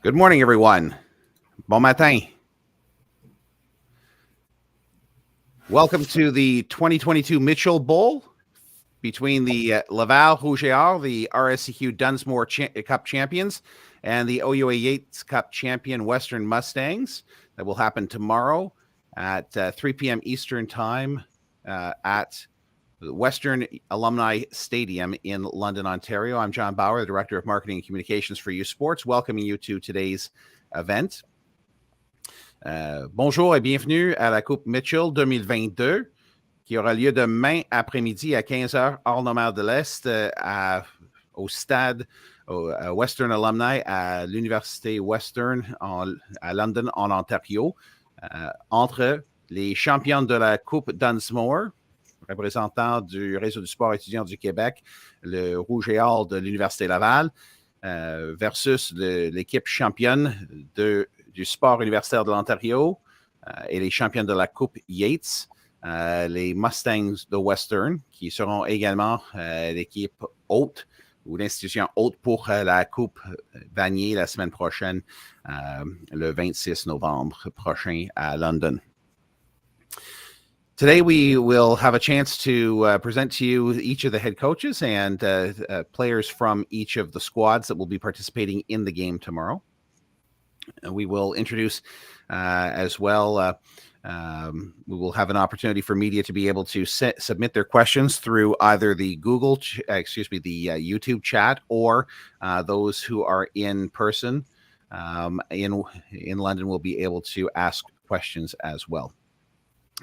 Good morning, everyone. Bon matin. Welcome to the 2022 Mitchell Bowl between the Laval Rouge, the RSCQ Dunsmore Cup champions, and the OUA Yates Cup champion Western Mustangs. That will happen tomorrow at 3 p.m. Eastern Time at the Western Alumni Stadium in London, Ontario. I'm John Bauer, the Director of Marketing and Communications for USPORTS, welcoming you to today's event. Bonjour et bienvenue à la Coupe Mitchell 2022 qui aura lieu demain après-midi à 15h hors normal de l'Est au stade Western Alumni à l'Université Western à London, en Ontario, entre les champions de la Coupe Dunsmore, représentants du Réseau du sport étudiant du Québec, le Rouge et Or de l'Université Laval, versus l'équipe championne du sport universitaire de l'Ontario et les champions de la Coupe Yates, les Mustangs de Western, qui seront également l'équipe haute ou l'institution haute pour la Coupe Vanier la semaine prochaine, le 26 novembre prochain à London. Today, we will have a chance to present to you each of the head coaches and players from each of the squads that will be participating in the game tomorrow. We will introduce as well, we will have an opportunity for media to be able to submit their questions through either the the YouTube chat, or those who are in person in London will be able to ask questions as well.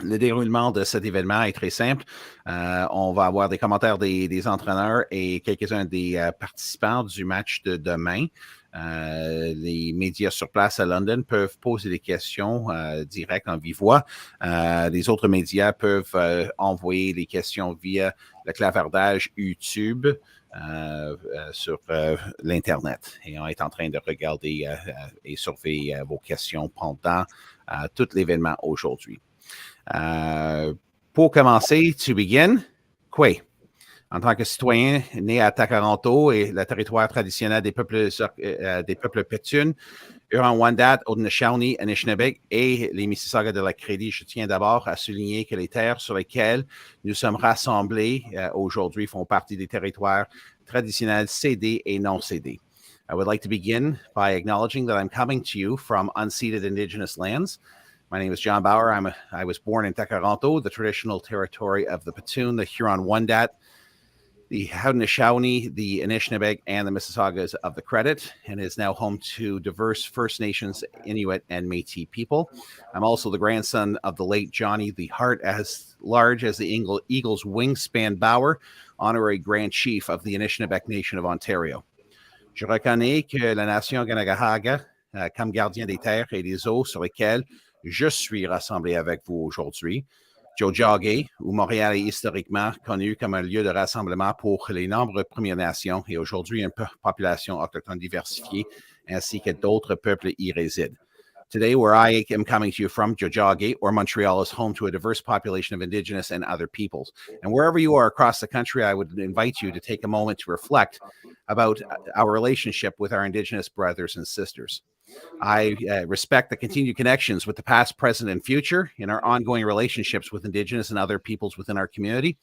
Le déroulement de cet événement est très simple. On va avoir des commentaires des entraîneurs et quelques-uns des participants du match de demain. Les médias sur place à London peuvent poser des questions directes en vive voix. Les autres médias peuvent envoyer les questions via le clavardage YouTube sur l'Internet. Et on est en train de regarder et surveiller vos questions pendant tout l'événement aujourd'hui. Pour commencer, to begin, Kwe, en tant que citoyen né à Takaranto et le territoire traditionnel des peuples Pétunes, Huron-Wendat, Haudenosaunee, Anishinaabe et les Mississaugas de la Crédit, je tiens d'abord à souligner que les terres sur lesquelles nous sommes rassemblés aujourd'hui font partie des territoires traditionnels cédés et non cédés. I would like to begin by acknowledging that I'm coming to you from unceded Indigenous lands. My name is John Bauer. I was born in Takaranto, the traditional territory of the Petun, the Huron-Wendat, the Haudenosaunee, the Anishinaabe, and the Mississaugas of the Credit, and is now home to diverse First Nations, Inuit, and Métis people. I'm also the grandson of the late Johnny, the heart as large as the eagle's wingspan Bauer, honorary Grand Chief of the Anishinaabe Nation of Ontario. Je reconnais que la nation Kanagahaga, comme gardien des terres et des eaux sur lesquelles je suis rassemblé avec vous aujourd'hui. Tiohtià:ke, où Montréal est historiquement connu comme un lieu de rassemblement pour les nombreuses Premières Nations et aujourd'hui une population autochtone diversifiée, ainsi que d'autres peuples y résident. Today, where I am coming to you from, Tiohtià:ke, or Montreal, is home to a diverse population of Indigenous and other peoples. And wherever you are across the country, I would invite you to take a moment to reflect about our relationship with our Indigenous brothers and sisters. I respect the continued connections with the past, present, and future in our ongoing relationships with Indigenous and other peoples within our community.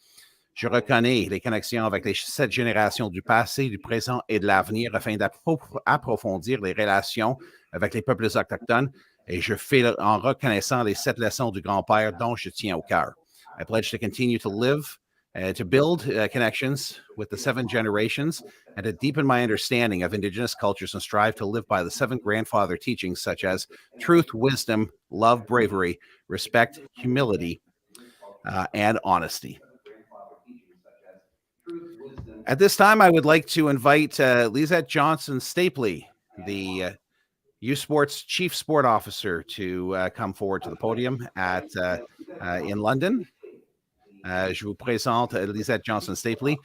Je reconnais les connexions avec les 7 générations du passé, du présent et de l'avenir afin d'approfondir les relations avec les peuples autochtones, et je fais en reconnaissant les 7 leçons du grand-père dont je tiens au cœur. I pledge to continue to live, to build connections with the 7 generations, and to deepen my understanding of Indigenous cultures and strive to live by the 7 grandfather teachings such as truth, wisdom, love, bravery, respect, humility, and honesty. At this time, I would like to invite Lisette Johnson-Stapley, the USPORTS Chief Sport Officer, to come forward to the podium in London. Je vous présente Lisette Johnson-Stapley,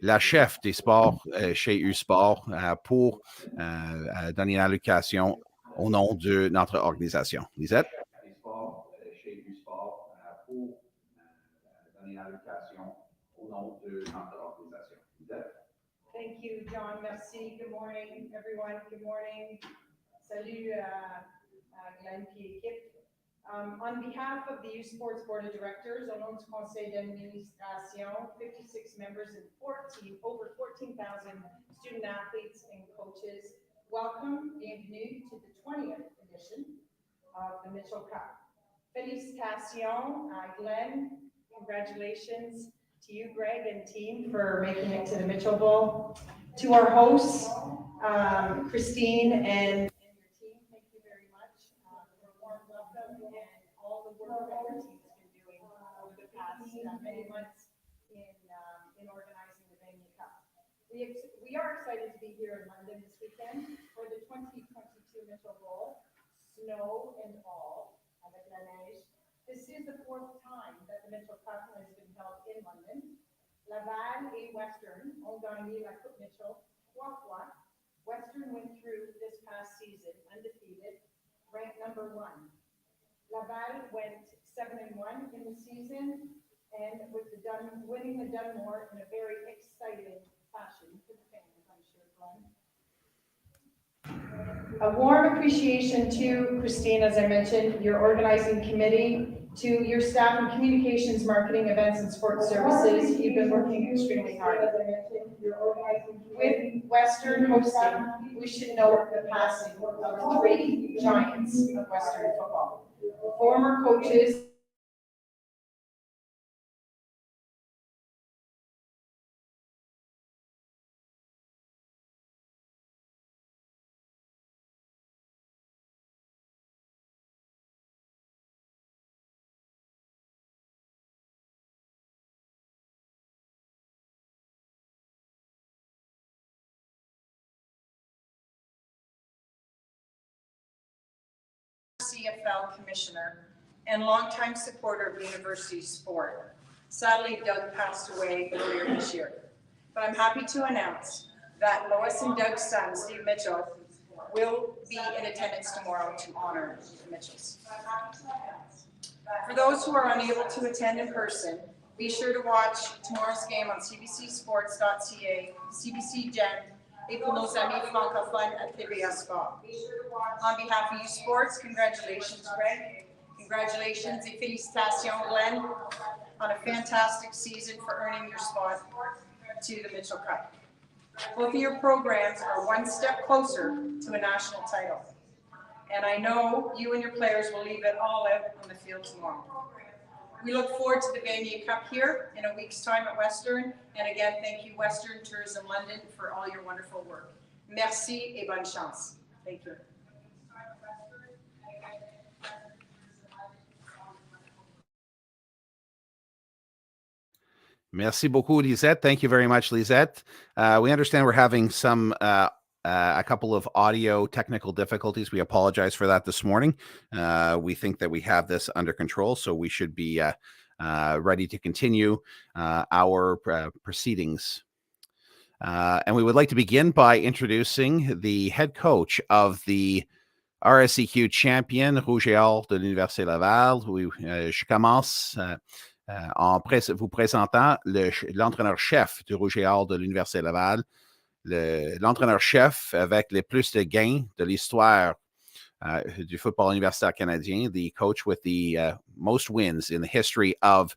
la chef des sports chez USPORTS, pour donner une allocation au nom de notre organisation. Lisette? Thank you, John. Merci. Good morning, everyone. Good morning. Salut Glenn et équipe. On behalf of the USPORTS Board of Directors, au nom du Conseil d'administration, 56 members and over 14,000 student athletes and coaches, welcome, bienvenue to the 20th edition of the Mitchell Cup. Félicitations, Glenn. Congratulations to you, Greg, and team for making it to the Mitchell Bowl. To our hosts, Christine and your team, thank you very much for a warm welcome and all the work that your team has been doing over the past many months in organizing the Vanier Cup. We are excited to be here in London this weekend for the 2022 Mitchell Bowl, snow and all, avec la neige. This is the fourth time that the Mitchell Cup has been held in London. Laval et Western ont gagné la Coupe Mitchell 3 fois. Western went through this past season undefeated, ranked number 1. Laval went 7-1 in the season, and with the winning the Dunmore in a very exciting fashion for the fans, I'm sure, Glenn. A warm appreciation to Christine, as I mentioned, your organizing committee, to your staff in communications, marketing, events, and sports services. You've been working extremely hard. With Western hosting, we should note the passing of 3 giants of Western football. Former coaches CFL commissioner and longtime supporter of university sport. Sadly, Doug passed away earlier this year. But I'm happy to announce that Lois and Doug's son, Steve Mitchell, will be in attendance tomorrow to honor the Mitchells. For those who are unable to attend in person, be sure to watch tomorrow's game on cbcsports.ca, CBC Gen, et pour nos amis francophones at TVA Sport. On behalf of USPORTS, congratulations, Greg. Congratulations et félicitations, Glenn, on a fantastic season for earning your spot to the Mitchell Cup. Both of your programs are one step closer to a national title. And I know you and your players will leave it all out on the field tomorrow. We look forward to the Vanier Cup here in a week's time at Western. And again, thank you, Western Tourism London, for all your wonderful work. Merci et bonne chance. Thank you. Merci beaucoup, Lisette. Thank you very much, Lisette. We understand we're having a couple of audio technical difficulties. We apologize for that this morning. We think that we have this under control, so we should be ready to continue our proceedings. And we would like to begin by introducing the head coach of the RSEQ champion Rouge et Or de l'Université Laval. Je commence en vous présentant l'entraîneur-chef du Rouge et Or de l'Université Laval, l'entraîneur-chef avec les plus de gains de l'histoire du football universitaire canadien, the coach with the most wins in the history of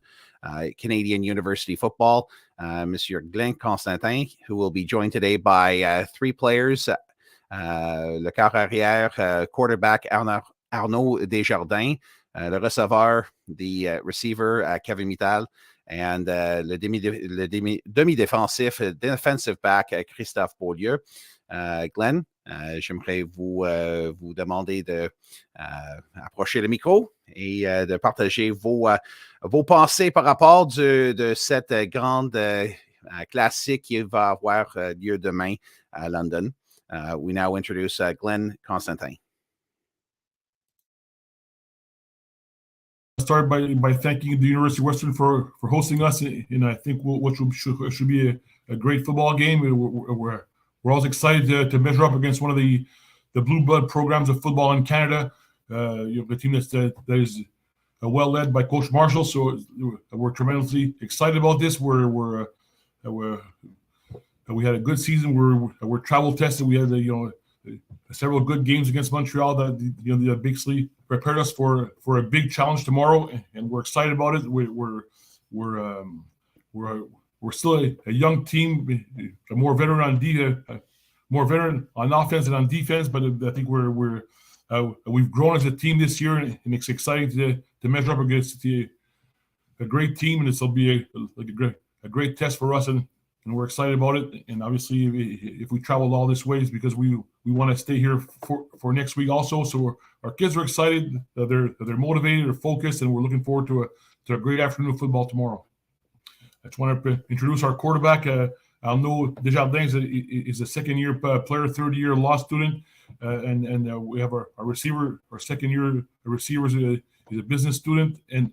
Canadian university football, Monsieur Glenn Constantin, who will be joined today by 3 players, le quart arrière, quarterback Arnaud Desjardins, le receveur, the receiver Kevin Mittal, and le demi-défensif, defensive back Christophe Beaulieu. Glenn, j'aimerais vous demander de approcher le micro et de partager vos pensées par rapport de cette grande classique qui va avoir lieu demain à London. We now introduce Glenn Constantin. Start by thanking the University of Western for hosting us, and I think what should be a great football game. We're always excited to measure up against one of the blue blood programs of football in Canada. You have the team that is well led by Coach Marshall, so we're tremendously excited about this. We had a good season. We're travel tested. We had several good games against Montreal. The Big Sleeve prepared us for a big challenge tomorrow, and we're excited about it. We're still a young team, more veteran on offense than on defense. But I think we've grown as a team this year, and it's exciting to measure up against a great team, and this will be a great test for us, and we're excited about it. And obviously, if we travel all this way, it's because we want to stay here for next week also. So our kids are excited, they're motivated, they're focused, and we're looking forward to a great afternoon of football tomorrow. I just want to introduce our quarterback. Arnaud Desjardins is a second-year player, third-year law student, and we have our receiver, our second-year receiver is a business student, and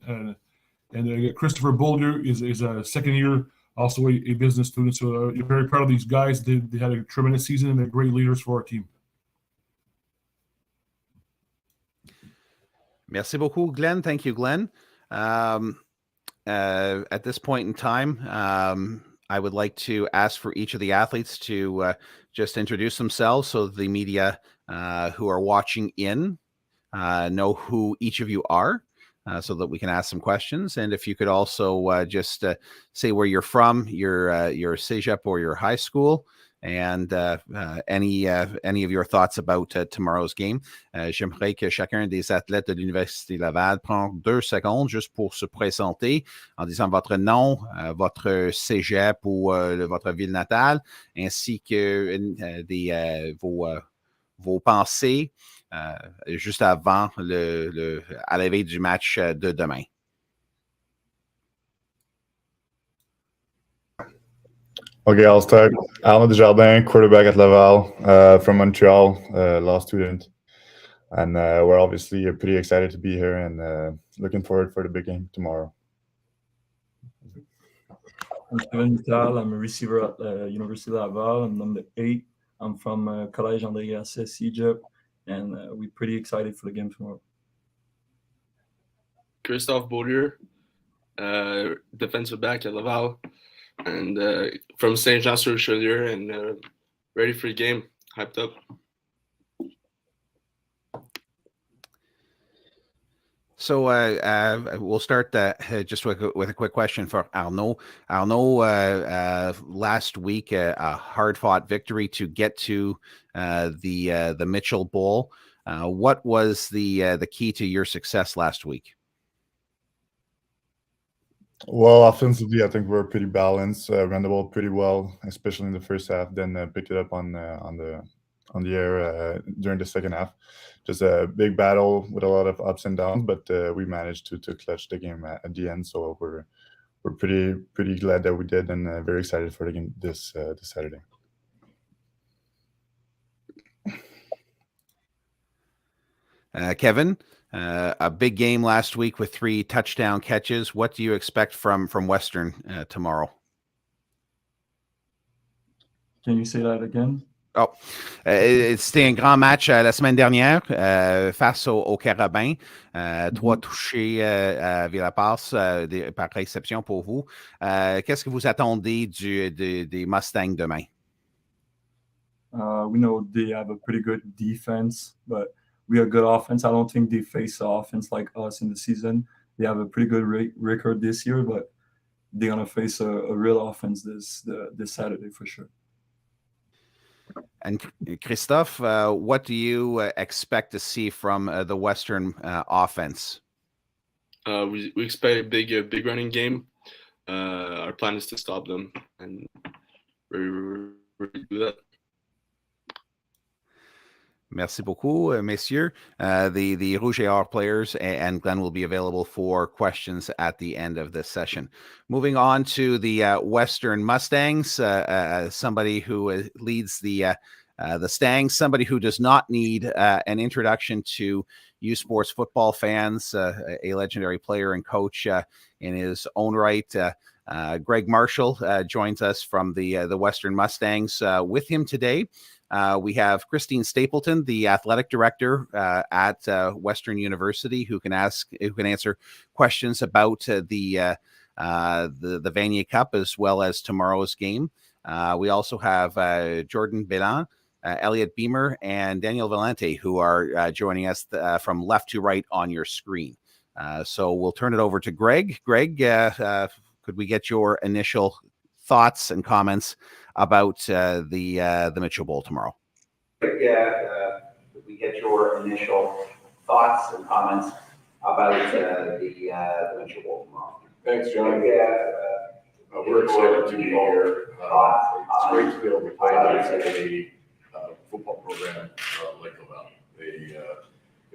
Christopher Boulder is a second-year, also a business student. So you're very proud of these guys. They had a tremendous season, and they're great leaders for our team. Merci beaucoup, Glenn. Thank you, Glenn. At this point in time, I would like to ask for each of the athletes to just introduce themselves so the media who are watching in know who each of you are, so that we can ask some questions. And if you could also just say where you're from, your cégep or your high school, and any of your thoughts about tomorrow's game. J'aimerais que chacun des athlètes de l'Université Laval prenne 2 secondes juste pour se présenter en disant votre nom, votre cégep ou votre ville natale, ainsi que vos pensées juste avant à la veille du match de demain. Okay, I'll start. Arnaud Desjardins, quarterback at Laval, from Montreal, law student. And we're obviously pretty excited to be here and looking forward for the big game tomorrow. I'm Kevin Vital. I'm a receiver at University of Laval. I'm number 8. I'm from Collège André Gasset, Egypt, and we're pretty excited for the game tomorrow. Christophe Beaulieu, defensive back at Laval, and from Saint Jean-sur-Richelieu, and ready for the game, hyped up. So we'll start just with a quick question for Arnaud. Arnaud, last week a hard-fought victory to get to the Mitchell Bowl. What was the key to your success last week? Well, offensively, I think we're pretty balanced. Ran the ball pretty well, especially in the first half. Then picked it up on the air during the second half. Just a big battle with a lot of ups and downs, but we managed to clutch the game at the end. So we're pretty glad that we did, and very excited for the game this Saturday. Kevin, a big game last week with 3 touchdown catches. What do you expect from Western tomorrow? Can you say that again? Oh, c'était un grand match la semaine dernière face aux Carabins. 3 touchés à Villapasse par réception pour vous. Qu'est-ce que vous attendez des Mustangs demain? We know they have a pretty good defense, but we have a good offense. I don't think they face an offense like us in the season. They have a pretty good record this year, but they're going to face a real offense this Saturday for sure. And Christophe, what do you expect to see from the Western offense? We expect a big running game. Our plan is to stop them, and we're ready to do that. Merci beaucoup, messieurs. The Rouge et Or players and Glenn will be available for questions at the end of this session. Moving on to the Western Mustangs, somebody who leads the Stangs, somebody who does not need an introduction to USPORTS football fans, a legendary player and coach in his own right. Greg Marshall joins us from the Western Mustangs. With him today, we have Christine Stapleton, the athletic director at Western University, who can answer questions about the Vanier Cup as well as tomorrow's game. We also have Jordan Bellan, Elliot Beamer and Daniel Valente, who are joining us from left to right on your screen. So we'll turn it over to Greg. Greg, could we get your initial thoughts and comments about the Mitchell Bowl tomorrow? Could we get your initial thoughts and comments about the Mitchell Bowl tomorrow? Thanks, John. We're excited to be here. It's great to be able to play against a football program like Laval. They,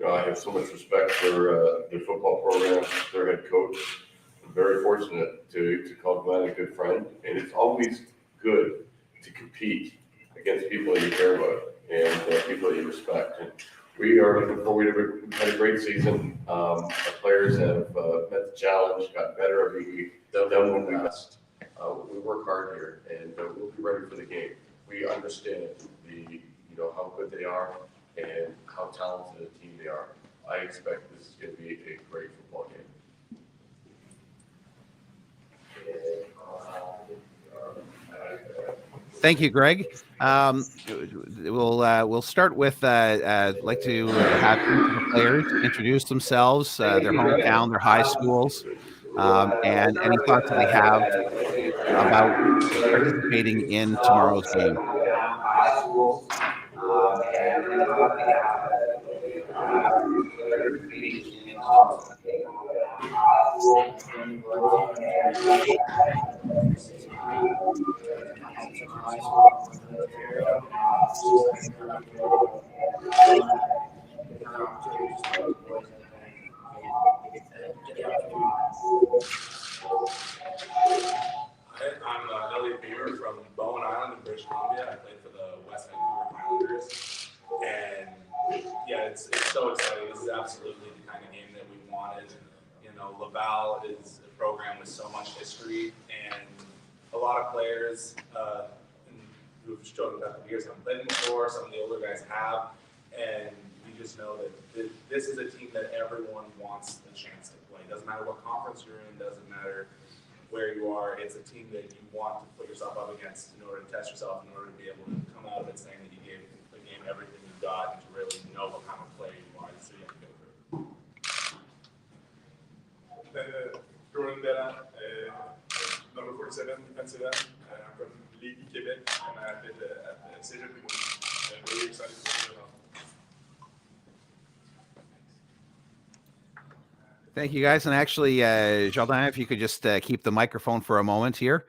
I have so much respect for their football program, their head coach. I'm very fortunate to call Glenn a good friend, and it's always good to compete against people that you care about and people that you respect. And we are looking forward. We've had a great season. Our players have met the challenge, got better every week, done what we best. We work hard here, and we'll be ready for the game. We understand how good they are and how talented a team they are. I expect this is going to be a great football game. Thank you, Greg. We'll start with I'd like to have the players introduce themselves, their hometown, their high schools, and any thoughts that they have about participating in tomorrow's game. I'm Elliot Beamer from Bowen Island in British Columbia. I played for the Western Mustangs Laval Rouge. And yeah, it's so exciting. This is absolutely the kind of game that we wanted. Laval is a program with so much history and a lot of players who've shown that the years haven't played before. Some of the older guys have. And we just know that this is a team that everyone wants the chance to play. Doesn't matter what conference you're in, doesn't matter where you are. It's a team that you want to put yourself up against in order to test yourself, in order to be able to come out of it saying that you gave the game everything you got and to really know what kind of player you are. So you have to go through. Jordan Bellan, number 47, defensive end. I'm from Lévis, Quebec, and I played at Cégep. Really excited to be here. Thank you, guys. And actually, Jordan, if you could just keep the microphone for a moment here.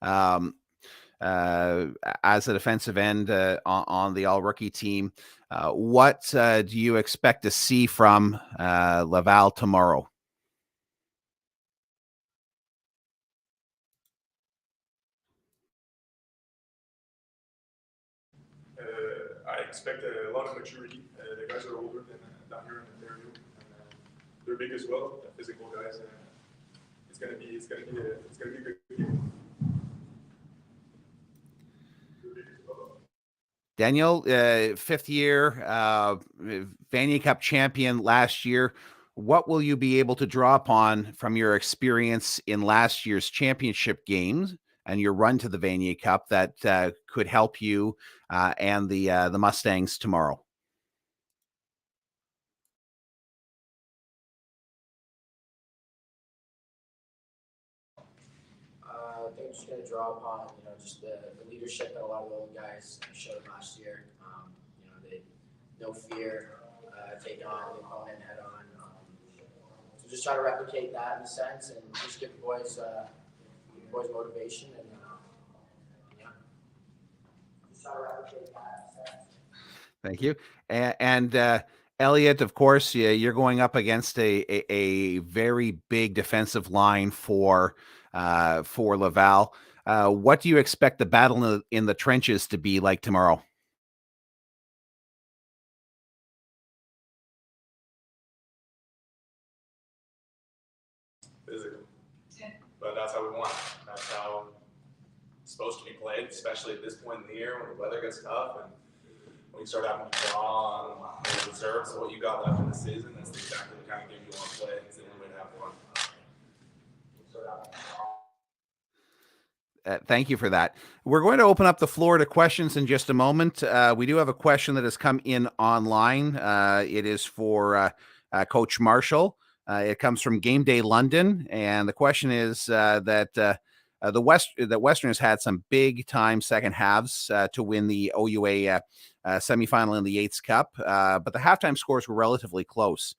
As a defensive end on the all-rookie team, what do you expect to see from Laval tomorrow? I expect a lot of maturity. The guys are older than down here in Ontario. They're big as well, physical guys. It's gonna be a good game. Daniel, fifth year, Vanier Cup champion last year. What will you be able to draw upon from your experience in last year's championship games and your run to the Vanier Cup that could help you and the Mustangs tomorrow? I think I'm just going to draw upon, just the leadership that a lot of the old guys showed last year. They no fear, take on the opponent head on. So just try to replicate that in a sense, and just give the boys motivation, and just try to replicate that in a sense. Thank you. And Elliot, of course, you're going up against a very big defensive line for Laval. What do you expect the battle in the trenches to be like tomorrow? Physical. But that's how we want it. That's how it's supposed to be played, especially at this point in the year when the weather gets tough and when you start having to draw on the reserves of what you got left in the season. That's exactly the kind of game you want to play. It's the only way to have fun. Thank you for that. We're going to open up the floor to questions in just a moment. We do have a question that has come in online. It is for Coach Marshall. It comes from Game Day London, and the question is that Western has had some big time second halves to win the OUA semifinal in the Yates Cup, but the halftime scores were relatively close.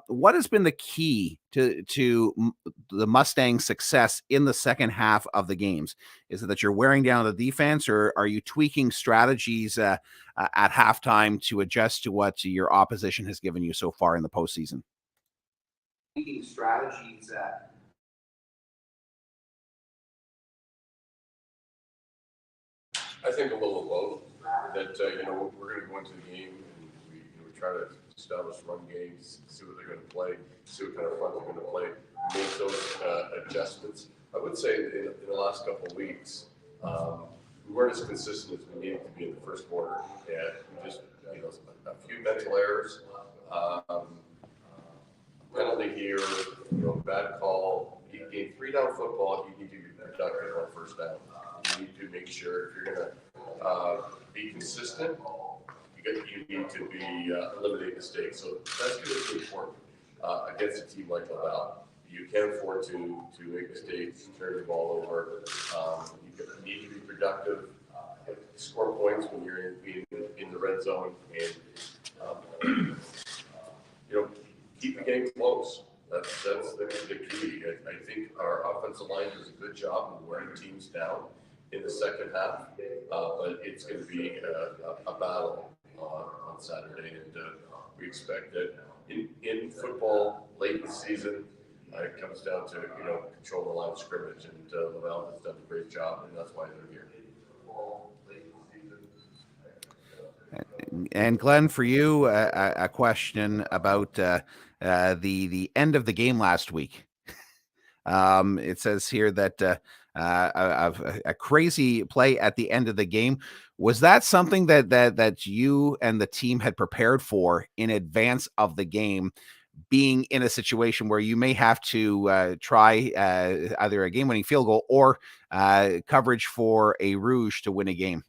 What has been the key to the Mustangs' success in the second half of the games? Is it that you're wearing down the defense, or are you tweaking strategies at halftime to adjust to what your opposition has given you so far in the postseason? Tweaking strategies. I think a little of both. That we're going to go into the game and we try to establish run games, see what they're going to play, see what kind of front they're going to play, make those adjustments. I would say in the last couple of weeks, we weren't as consistent as we needed to be in the first quarter, and we just a few mental errors, penalty here, bad call. You gain 3-down football, you need to be productive on first down. You need to make sure if you're going to be consistent, you need to be eliminate mistakes. So that's going to be important against a team like Laval. You can't afford to make mistakes, turn the ball over. You need to be productive, score points when you're in the red zone, and keep the game close. That's the key. I think our offensive line does a good job of wearing teams down in the second half, but it's going to be a battle on Saturday, and we expect that in football late in the season, it comes down to control the line of scrimmage, and Laval has done a great job, and that's why they're here. And Glenn, for you, a question about the end of the game last week. It says here that a crazy play at the end of the game. Was that something that you and the team had prepared for in advance of the game, being in a situation where you may have to try either a game-winning field goal or coverage for a Rouge to win a game?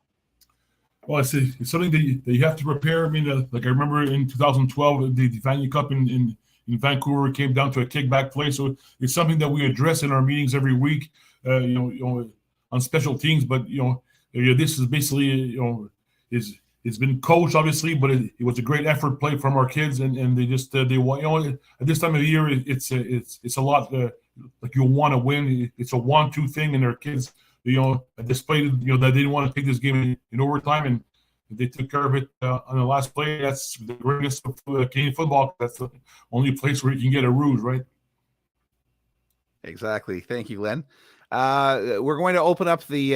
Well, it's something that you have to prepare. I mean, like I remember in 2012, the Vanier Cup in Vancouver came down to a kickback play. So it's something that we address in our meetings every week, on special teams. But this is basically it's been coached obviously, but it was a great effort play from our kids, and they want at this time of the year it's a lot like you want to win. It's a 1-2 thing, and their kids displayed that they didn't want to take this game in overtime, and they took care of it on the last play. That's the greatness of Canadian football. That's the only place where you can get a Rouge, right? Exactly. Thank you, Glenn. We're going to open up the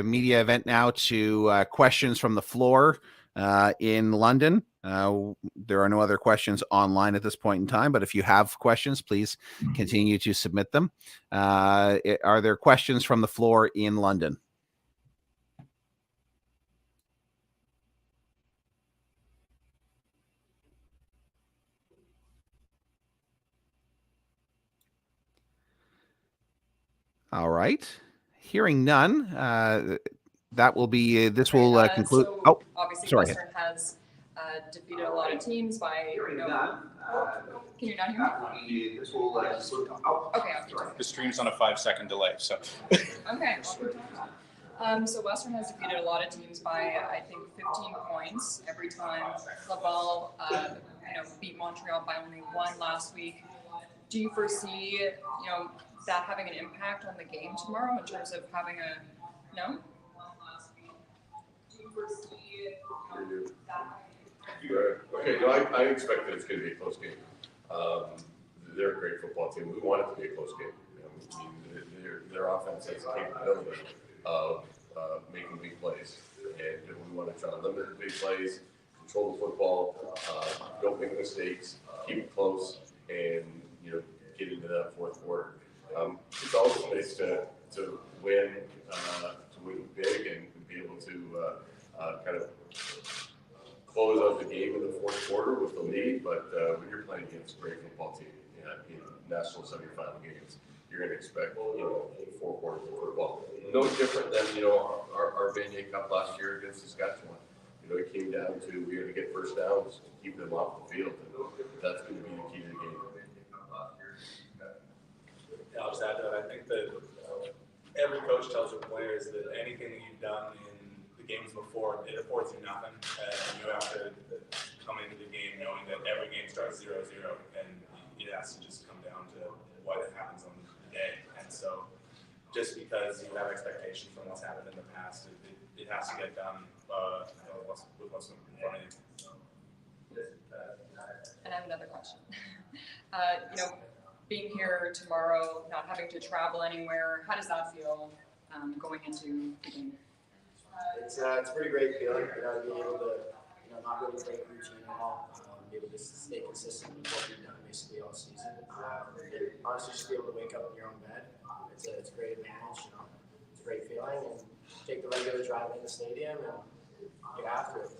media event now to questions from the floor in London. There are no other questions online at this point in time, but if you have questions, please continue to submit them. Are there questions from the floor in London? All right. Hearing none, that will be, this will conclude. So obviously sorry. Western has defeated a lot of teams by, can you not hear me? Okay. The stream's on a 5-second delay, so. Okay. So Western has defeated a lot of teams by, I think, 15 points every time. Laval, beat Montreal by only 1 last week. Do you foresee, that having an impact on the game tomorrow in terms of having no? Okay, no, I expect that it's going to be a close game. They're a great football team. We want it to be a close game. Their offense has the capability of making big plays, and we want to try to limit the big plays, control the football, don't make mistakes, keep it close, and get into that fourth quarter. It's always a place to win big and be able to kind of close out the game in the fourth quarter with the lead. But when you're playing against a great football team in national semifinal games, you're going to expect, 4 quarters of football. No different than, our Vanier Cup last year against Saskatchewan. It came down to we had to get first downs to keep them off the field. And that's going to be the key to the game. Yeah, I'll just add to that. I think that every coach tells their players that anything that you've done in the games before, it affords you nothing. And you have to come into the game knowing that every game starts 0-0, and it has to just come down to what happens on the day. And so just because you have expectations from what's happened in the past, it has to get done with what's in front of you. And I have another question. Being here tomorrow, not having to travel anywhere, how does that feel going into the game? It's a pretty great feeling, being able to, not really break routine at all, be able to stay consistent with what we've done basically all season. And honestly, just be able to wake up in your own bed, it's a great advantage, it's a great feeling, and take the regular drive in the stadium and get after it.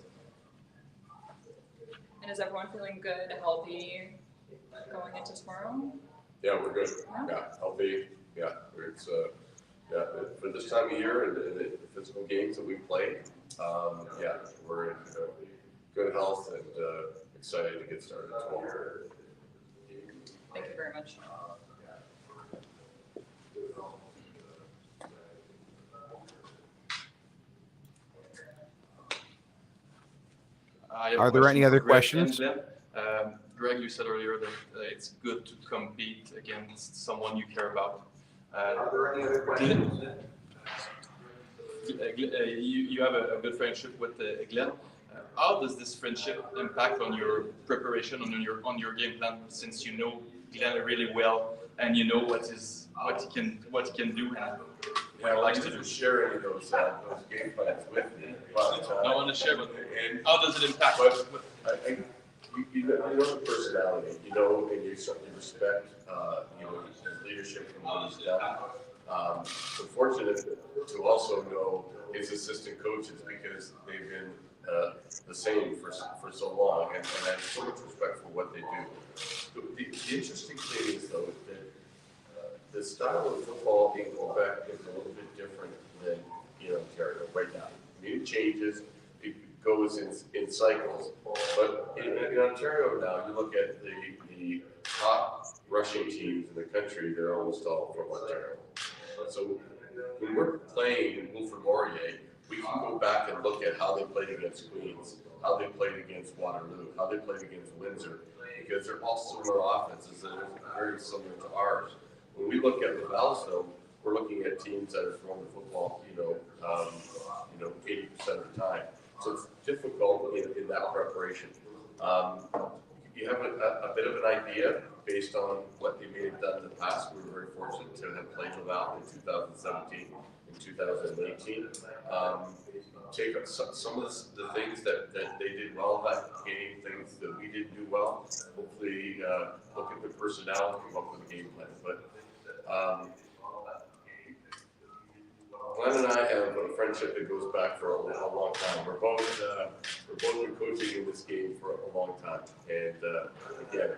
And is everyone feeling good, healthy, going into tomorrow? Yeah, we're good. Yeah, healthy. Yeah, it's for this time of year and the physical games that we play. We're in good health and excited to get started tomorrow. Thank you very much. Are there any other questions? Greg, you said earlier that it's good to compete against someone you care about. Are there any other questions? You have a good friendship with Glenn. How does this friendship impact on your preparation, on your game plan, since you know Glenn really well and you know what he can do? I like to share any of those game plans with me. I want to share, but how does it impact? You know the personality, and you certainly respect, his leadership and what he's done. I'm fortunate to also know his assistant coaches because they've been the same for so long, and I have so much respect for what they do. The interesting thing is, though, that the style of football in Quebec is a little bit different than in Ontario right now. It changes. It goes in cycles. But in Ontario now, you look at the top rushing teams in the country, they're almost all from Ontario. So when we're playing Wilfrid Laurier, we can go back and look at how they played against Queens, how they played against Waterloo, how they played against Windsor, because they're all similar offenses that are very similar to ours. When we look at Laval, though, we're looking at teams that are throwing the football, 80% of the time. So it's difficult in that preparation. You have a bit of an idea based on what they may have done in the past. We were very fortunate to have played Laval in 2017 and 2018. Take up some of the things that they did well that game, things that we didn't do well. Hopefully, look at the personnel and come up with a game plan. But Glenn and I have a friendship that goes back for a long time. We're both been coaching in this game for a long time, and again,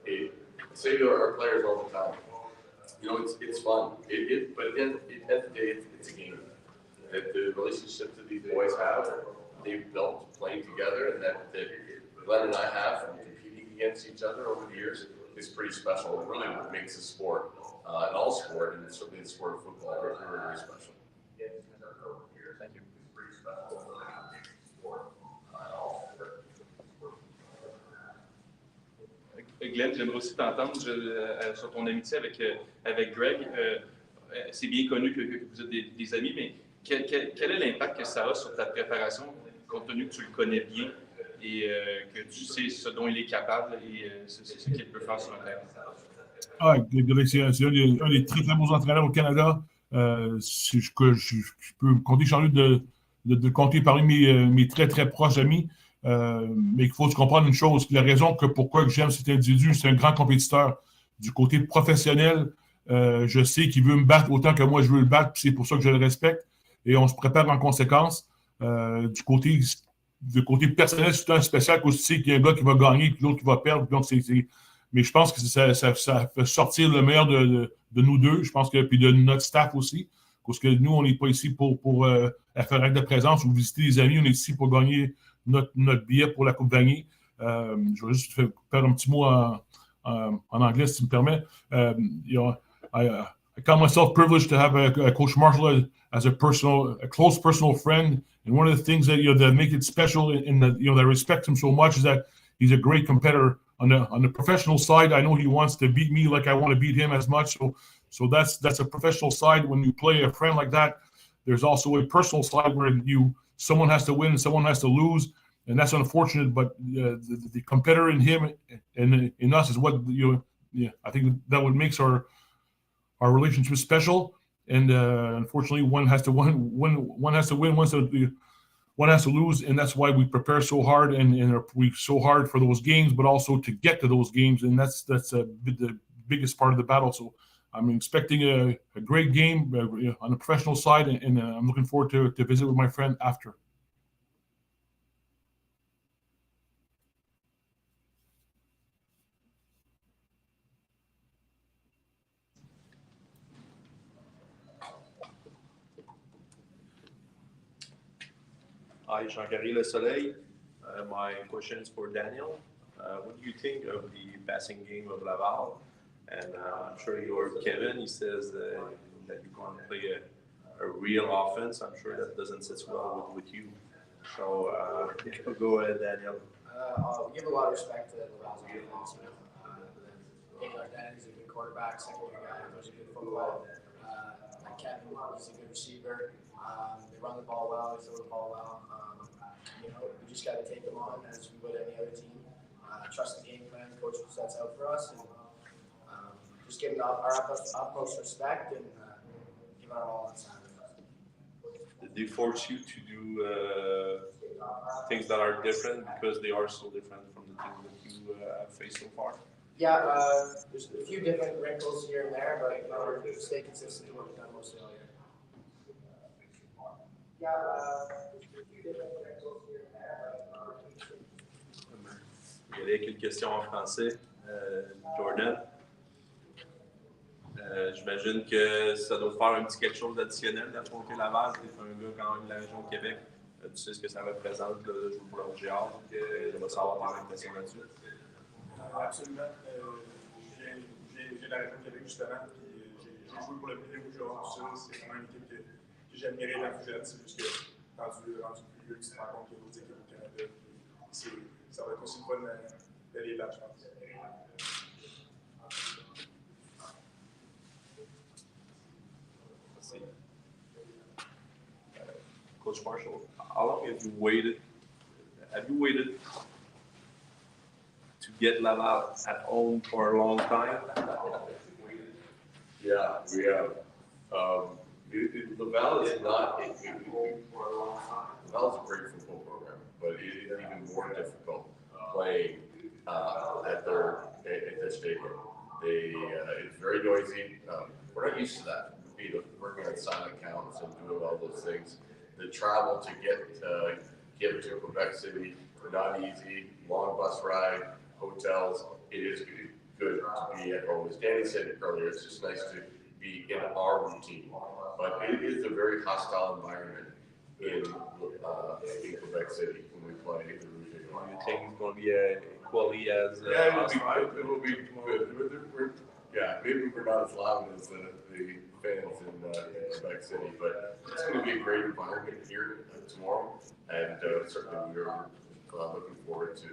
I say to our players all the time, it's fun. But at the end of the day, it's a game. That the relationships that these boys have, they've built playing together, and that Glenn and I have from competing against each other over the years is pretty special. It really makes the sport, and all sport, and certainly the sport of football, very, very special. Thank you. Glenn, j'aimerais aussi t'entendre sur ton amitié avec Greg. C'est bien connu que vous êtes des amis, mais quel est l'impact que ça a sur ta préparation, compte tenu que tu le connais bien et que tu sais ce dont il est capable et ce qu'il peut faire sur un terrain? Greg, c'est un des très, très bons entraîneurs au Canada. Je peux compter Charles de compter parmi mes très, très proches amis. Mais il faut se comprendre une chose. La raison pourquoi j'aime cet individu, c'est un grand compétiteur. Du côté professionnel, je sais qu'il veut me battre autant que moi je veux le battre, c'est pour ça que je le respecte. Et on se prépare en conséquence. Du côté personnel, c'est un spécial qu'on sait qu'il y a un gars qui va gagner et l'autre qui va perdre. Donc, Mais je pense que ça fait sortir le meilleur de nous deux, je pense que puis de notre staff aussi. Parce que nous, on n'est pas ici pour faire acte de présence ou visiter les amis, on est ici pour gagner notre billet pour la Coupe Vanier. Je vais juste faire un petit mot en anglais, si tu me permets. I count myself privileged to have Coach Marshall as a close personal friend. And one of the things that that make it special and that that I respect him so much is that he's a great competitor. On the professional side, I know he wants to beat me like I want to beat him as much. So that's a professional side. When you play a friend like that, there's also a personal side where someone has to win and someone has to lose, and that's unfortunate. But the competitor in him and in us is what I think that what makes our relationship special. And unfortunately, one has to win, one has to lose, and that's why we prepare so hard and we so hard for those games, but also to get to those games, and that's the biggest part of the battle. So I'm expecting a great game on the professional side, and I'm looking forward to visit with my friend after. Hi, Jean-Carré Le Soleil. My question is for Daniel. What do you think of the passing game of Laval? And I'm sure you're Kevin. He says that you want to play a real offense. I'm sure that doesn't sit well with you. So go ahead, Daniel. I'll give a lot of respect to Laval's offense. Our dad is a good quarterback, second-year guy, knows a good football. Like Kevin, he's a good receiver. They run the ball well, they throw the ball well. We just got to take them on as we would any other team. Trust the game plan coach sets out for us, and just give them our utmost respect and give it our all on Saturday. Did they force you to do things that are different because they are so different from the teams that you have faced so far? Yeah, there's a few different wrinkles here and there, but we're stay consistent to what we've done most of the year. Il y a quelques questions en français. Jordan, j'imagine que ça doit faire un petit quelque chose d'additionnel d'affronter Laval. Tu es un gars quand même de la région de Québec. Tu sais ce que ça représente de jouer pour le Rouge. Je vais savoir tes impressions là-dessus. Absolument. J'ai la région de Québec justement. J'ai joué pour le Rouge, tout ça. C'est vraiment une équipe que j'ai admirée dans le plus jeune. C'est juste que rendu plus vieux, tu te rends compte qu'il y a d'autres équipes au Canada. Ça va être aussi une bonne d'aller là, je pense. Coach Marshall, how long have you waited? Have you waited to get Laval at home for a long time? Yeah, we have. Laval is not. Laval's a great football program, but it is even more difficult playing at their stadium. It's very noisy. We're not used to that. Working on silent counts and doing all those things. The travel to get to Quebec City, not easy. Long bus ride, hotels. It is good to be at home. As Danny said earlier, it's just nice to be in our routine. But it is a very hostile environment in Quebec City when we play the Rouge. You think it's going to be equally as it will be good. Maybe we're not as loud as the fans in Quebec City, but it's going to be a great environment here tomorrow, and certainly we're looking forward to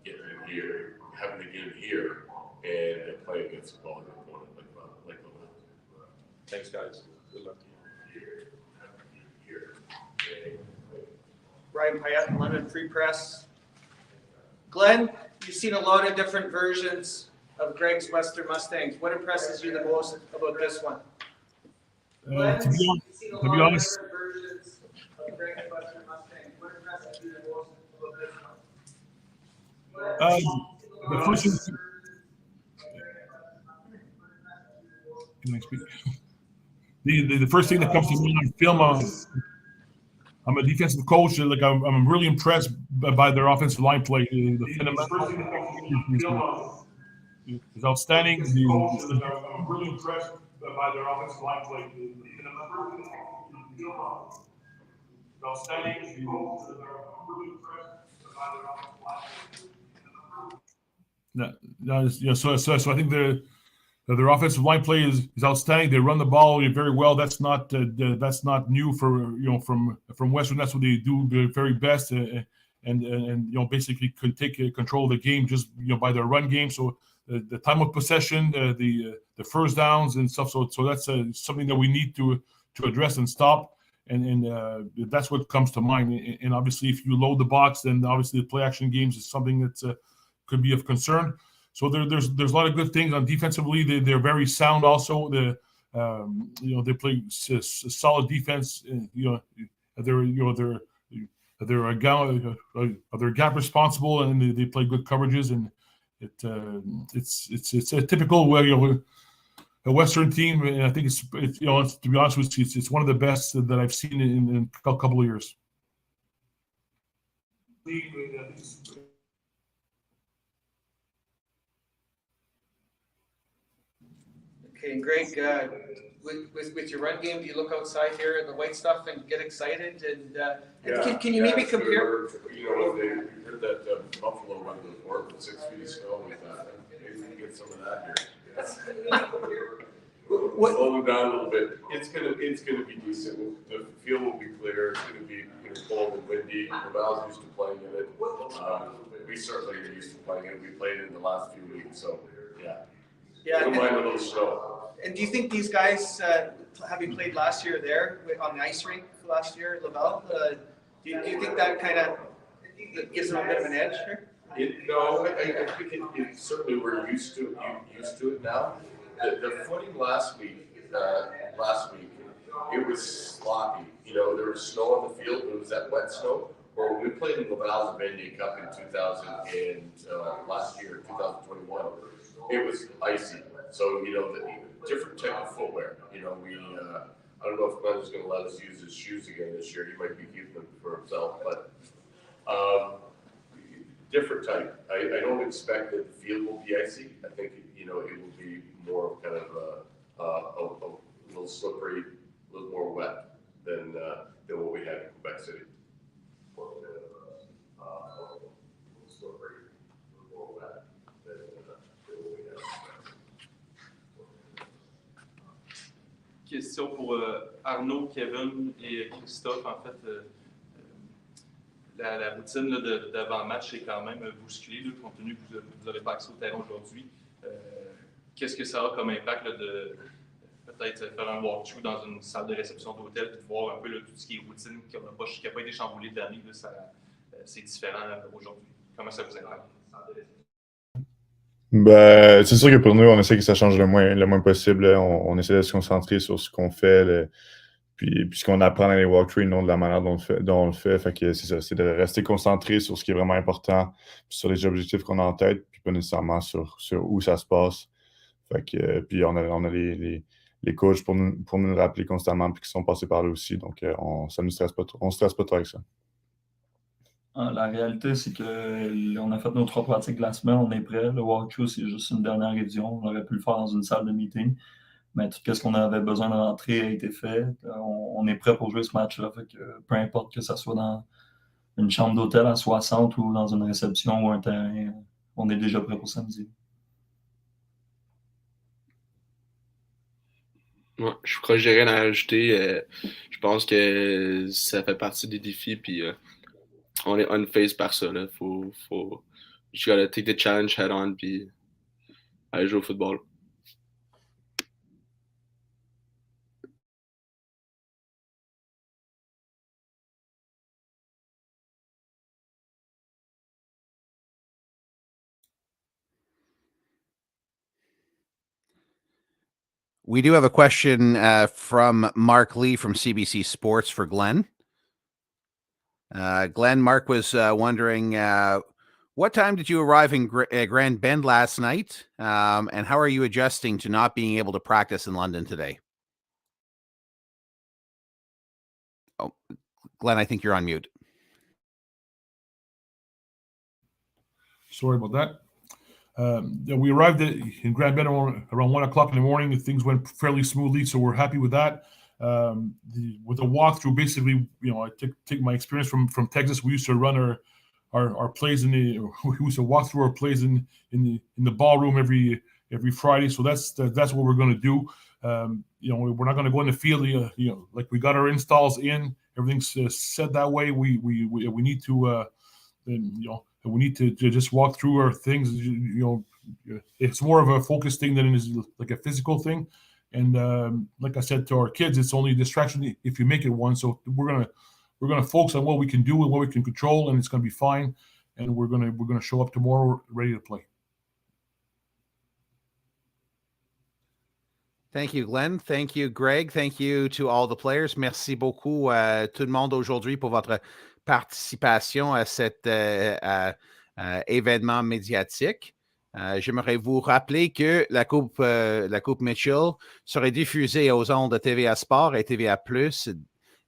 getting in here, having the game here, and playing against a quality opponent like Laval. Thanks, guys. Good luck. Ryan Payette, London Free Press. Glenn, you've seen a lot of different versions of Greg's Western Mustangs. What impresses you the most about this one? To be honest, the first thing. Can I speak? The first thing that comes to me on film I'm a defensive coach. Like I'm really impressed by their offensive line play. The fundamental is outstanding. I'm really impressed by their offensive line play. Outstanding. So I think their offensive line play is outstanding. They run the ball very well. That's not new from Western. That's what they do the very best, and basically could take control of the game just by their run game. So the time of possession, the first downs and stuff. So that's something that we need to address and stop. And that's what comes to mind. And obviously, if you load the box, then obviously the play action games is something that could be of concern. So there's a lot of good things on defensively. They're very sound. Also, they play solid defense. They're gap responsible, and they play good coverages. And it's a typical a Western team. And I think it's to be honest with you, it's one of the best that I've seen in a couple of years. Okay, Greg, with your run game, do you look outside here in the white stuff and get excited? And can you maybe compare? We heard that Buffalo went to the fort with 6 feet of snow. We thought maybe we can get some of that here. Slow them down a little bit. It's gonna be decent. The field will be clear. It's gonna be cold and windy. Laval's used to playing in it. We certainly are used to playing it. We played it in the last few weeks, so yeah. Yeah. Don't mind a little snow. And do you think these guys, having played last year there on the ice rink last year at Laval, do you think that kind of gives them a bit of an edge here? No, I think it certainly we're used to it now. The footing last week, it was sloppy. There was snow on the field. It was that wet snow. Or we played in Laval's Indian Cup in 2021. It was icy. So the different type of footwear. I don't know if Glenn is going to let us use his shoes again this year. He might be keeping them for himself, but different type. I don't expect that the field will be icy. I think it will be more kind of a little slippery, a little more wet than what we had in Quebec City. Question pour Arnaud, Kevin et Christophe. En fait, la routine d'avant-match est quand même bousculée, compte tenu que vous n'aurez pas accès au terrain aujourd'hui. Qu'est-ce que ça a comme impact de peut-être faire un walkthrough dans une salle de réception d'hôtel et de voir un peu tout ce qui est routine qui n'a pas été chamboulé de l'année? C'est différent aujourd'hui. Comment ça vous impacte? C'est sûr que pour nous, on essaie que ça change le moins possible. On essaie de se concentrer sur ce qu'on fait, puis ce qu'on apprend dans les walkthroughs, non de la manière dont on le fait. Fait que c'est ça, c'est de rester concentré sur ce qui est vraiment important, sur les objectifs qu'on a en tête, puis pas nécessairement sur où ça se passe. Fait que puis on a les coachs pour nous le rappeler constamment, puis qui sont passés par là aussi. Donc ça ne stresse pas trop. On ne stresse pas trop avec ça. La réalité, c'est qu'on a fait nos 3 pratiques de la semaine, on est prêt. Le walkthrough, c'est juste une dernière révision. On aurait pu le faire dans une salle de meeting, mais tout ce qu'on avait besoin de rentrer a été fait. On est prêt pour jouer ce match-là. Fait que, peu importe que ça soit dans une chambre d'hôtel à 60 ou dans une réception ou un terrain, on est déjà prêt pour samedi. Ouais, je crois que j'ai rien à ajouter. Je pense que ça fait partie des défis, puis on est unfazed par ça. Là. Faut you gotta take the challenge head on, puis aller jouer au football. We do have a question from Mark Lee from CBC Sports for Glenn. Glenn, Mark was wondering, what time did you arrive in Grand Bend last night? And how are you adjusting to not being able to practice in London today? Oh, Glenn, I think you're on mute. Sorry about that. We arrived in Grand Bend around 1 o'clock in the morning. Things went fairly smoothly, so we're happy with that. With the walkthrough, basically, I take my experience from Texas. We used to run our plays we used to walk through our plays in the ballroom every Friday. So that's what we're going to do. We're not going to go in the field. Like we got our installs in, everything's set that way. We need to. We need to just walk through our things. It's more of a focus thing than it is like a physical thing. And like I said to our kids, it's only a distraction if you make it one. So we're gonna focus on what we can do and what we can control, and it's gonna be fine. And we're gonna show up tomorrow ready to play. Thank you, Glenn. Thank you, Greg. Thank you to all the players. Merci beaucoup tout le monde aujourd'hui pour votre participation à cet événement médiatique. J'aimerais vous rappeler que la Coupe Mitchell serait diffusée aux ondes de TVA Sport et TVA Plus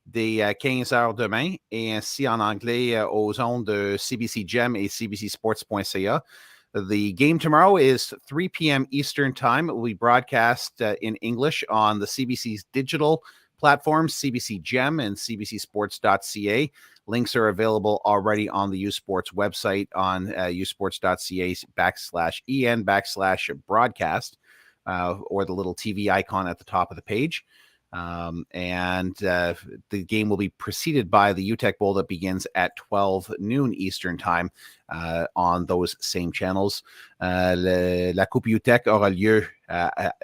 dès 15h demain, et ainsi en anglais aux ondes de CBC Gem et cbcsports.ca. The game tomorrow is 3 p.m. Eastern Time. It will be broadcast in English on the CBC's digital platforms, CBC Gem and cbcsports.ca. Links are available already on the USPORTS website on usports.ca/en/broadcast or the little TV icon at the top of the page. The game will be preceded by the UTEC Bowl that begins at 12 noon Eastern Time on those same channels. La Coupe UTEC aura lieu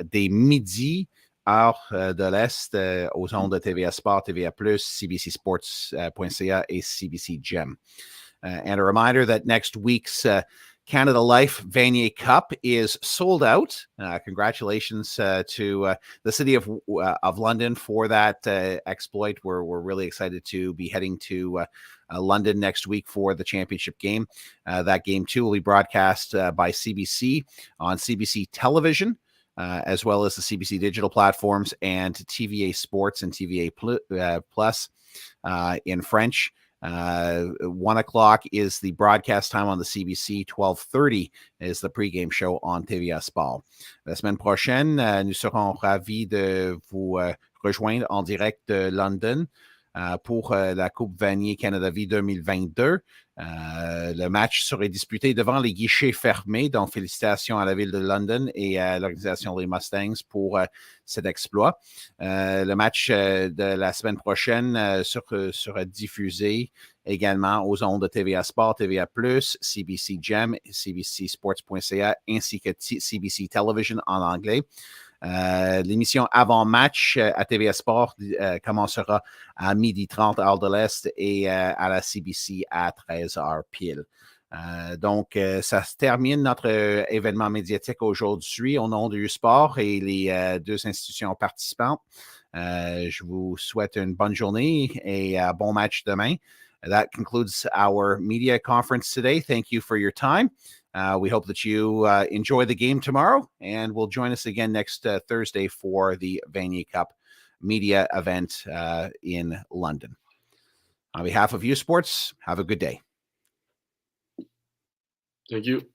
dès midi, heure de l'Est, aux ondes de TVA Sport, TVA Plus, cbcsports.ca et CBC Gem. And a reminder that next week's Canada Life Vanier Cup is sold out. Congratulations to the city of London for that exploit. We're really excited to be heading to London next week for the championship game. That game, too, will be broadcast by CBC on CBC Television, as well as the CBC digital platforms and TVA Sports and TVA Plus in French. 1 o'clock is the broadcast time on the CBC. 12:30 is the pregame show on TVA Sport. La semaine prochaine, nous serons ravis de vous rejoindre en direct de London pour la Coupe Vanier Canada Vie 2022. Le match serait disputé devant les guichets fermés, donc félicitations à la ville de London et à l'organisation des Mustangs pour cet exploit. Le match de la semaine prochaine sera diffusé également aux ondes de TVA Sport, TVA Plus, CBC Gem, cbcsports.ca ainsi que CBC Television en anglais. L'émission avant-match à TVA Sport commencera à 12h30 heure de l'Est et à la CBC à 13h pile. Donc, ça se termine notre événement médiatique aujourd'hui au nom du sport et les deux institutions participantes. Je vous souhaite une bonne journée et bon match demain. That concludes our media conference today. Thank you for your time. We hope that you enjoy the game tomorrow, and will join us again next Thursday for the Vanier Cup media event in London. On behalf of USports, have a good day. Thank you.